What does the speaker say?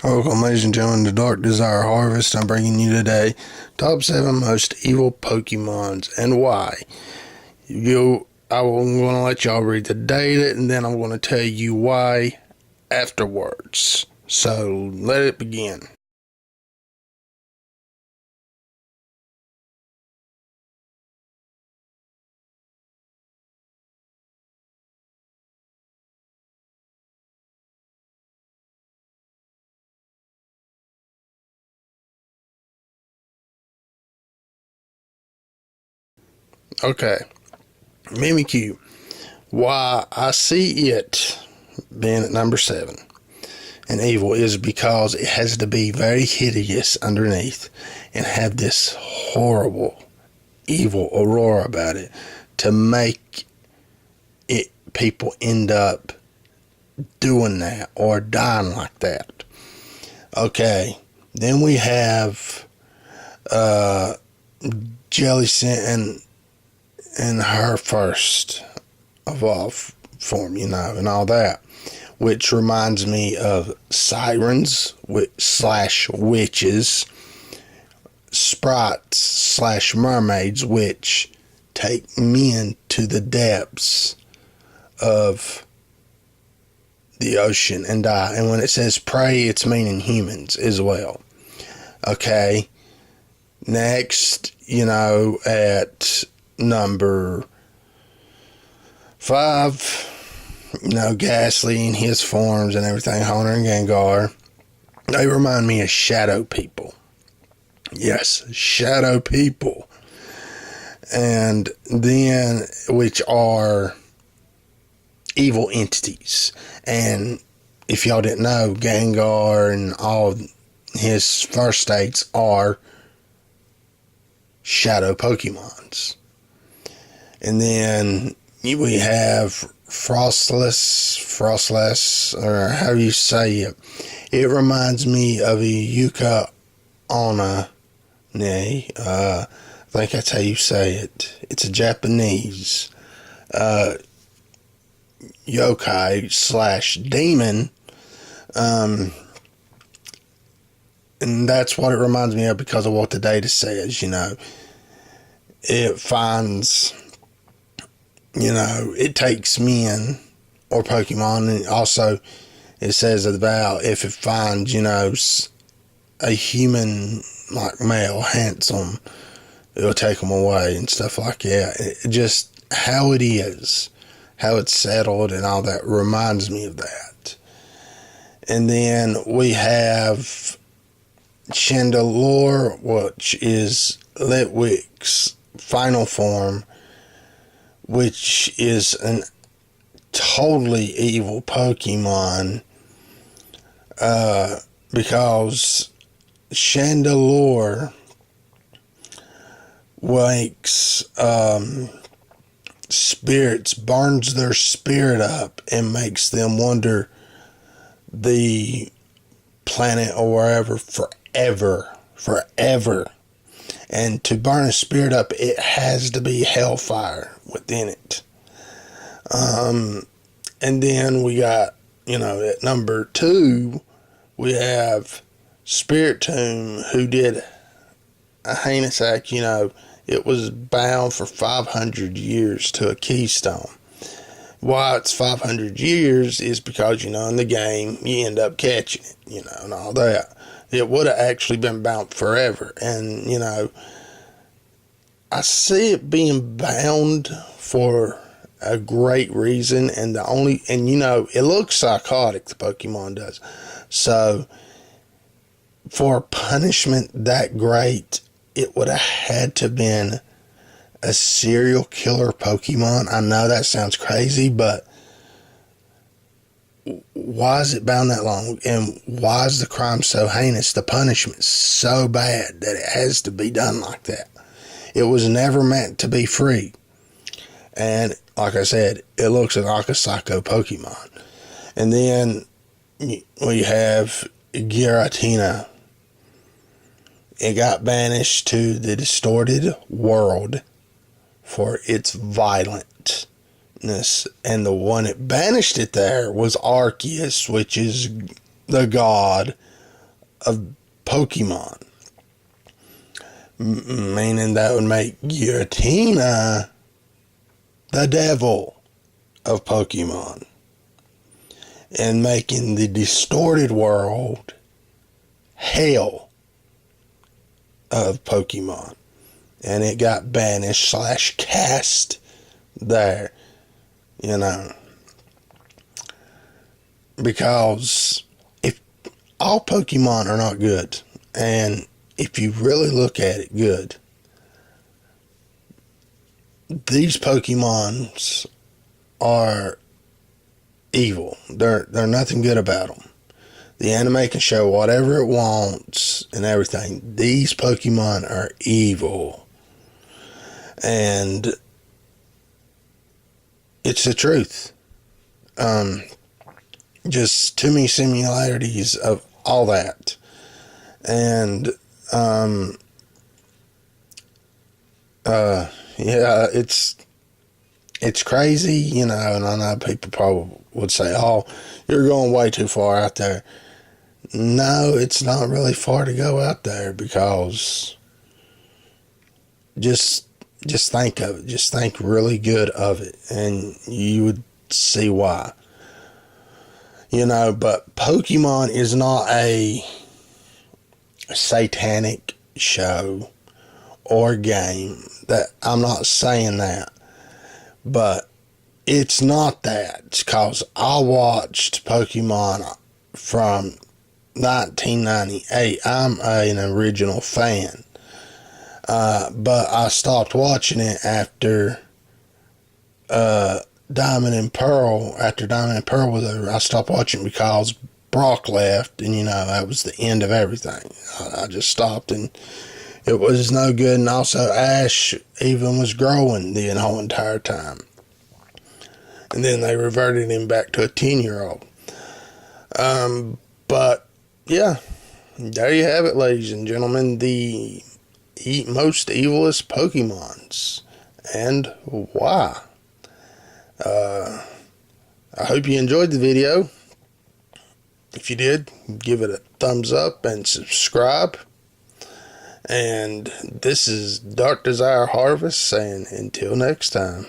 Welcome, ladies and gentlemen, to Dark Desire Harvest. I'm bringing you today top 7 most evil Pokemons and why. I'm going to let y'all read the data, and then I'm going to tell you why afterwards. So, let it begin. Okay, Mimikyu. Why I see it being at number 7 and evil is because it has to be very hideous underneath and have this horrible, evil aurora about it to make it people end up doing that or dying like that. Okay, then we have Jellicent and her first evolved form, and all that, which reminds me of sirens slash witches, sprites slash mermaids, which take men to the depths of the ocean and die. And when it says prey, it's meaning humans as well. Okay, next, at number 5, Ghastly and his forms and everything, Haunter and Gengar, they remind me of shadow people. Yes, shadow people. And then, which are evil entities. And if y'all didn't know, Gengar and all his first states are shadow Pokemons. And then we have Frostless, or how you say it. It reminds me of a Yuka Onna. I think that's how you say it. It's a Japanese yokai slash demon. And that's what it reminds me of because of what the data says, It finds, it takes men or Pokemon, and also it says about if it finds, a human like male, handsome, it'll take them away and stuff like that. It just how it is, how it's settled and all that reminds me of that. And then we have Chandelure, which is Litwick's final form, which is an totally evil Pokemon, because Chandelure wakes spirits, burns their spirit up and makes them wander the planet or wherever forever. And to burn a spirit up, it has to be hellfire within it. And then we got, at number 2, we have Spiritomb, who did a heinous act. It was bound for 500 years to a keystone. Why it's 500 years is because, in the game, you end up catching it, and all that. It would have actually been bound forever. And, I see it being bound for a great reason. And it looks psychotic, the Pokemon does. So, for a punishment that great, it would have had to have been a serial killer Pokemon. I know that sounds crazy, but why is it bound that long? And why is the crime so heinous? The punishment so bad that it has to be done like that. It was never meant to be free. And like I said, it looks like a psycho Pokemon. And then we have Giratina. It got banished to the distorted world for its violentness. And the one that banished it there was Arceus, which is the god of Pokemon. Meaning that would make Giratina the devil of Pokemon. And making the distorted world hell of Pokemon. And it got banished / cast there, you know. Because if all Pokemon are not good, and if you really look at it good, these Pokemons are evil. They're nothing good about them. The anime can show whatever it wants and everything. These Pokemon are evil. And it's the truth. Just too many similarities of all that. And yeah, it's crazy, you know, and I know people probably would say, oh, you're going way too far out there. No, it's not really far to go out there, because just think of it. Just think really good of it, and you would see why. You know, but Pokemon is not a satanic show or game. That I'm not saying that. But it's not that. It's because I watched Pokemon from 1998. I'm an original fan. But I stopped watching it after Diamond and Pearl. After Diamond and Pearl was over, I stopped watching because Brock left, and you know, that was the end of everything. I just stopped, and it was no good. And also, Ash even was growing the whole entire time. And then they reverted him back to a 10-year-old. But, yeah, there you have it, ladies and gentlemen. The most evilest Pokemons. And why? I hope you enjoyed the video. If you did, give it a thumbs up and subscribe. And this is Dark Desire Harvest saying until next time.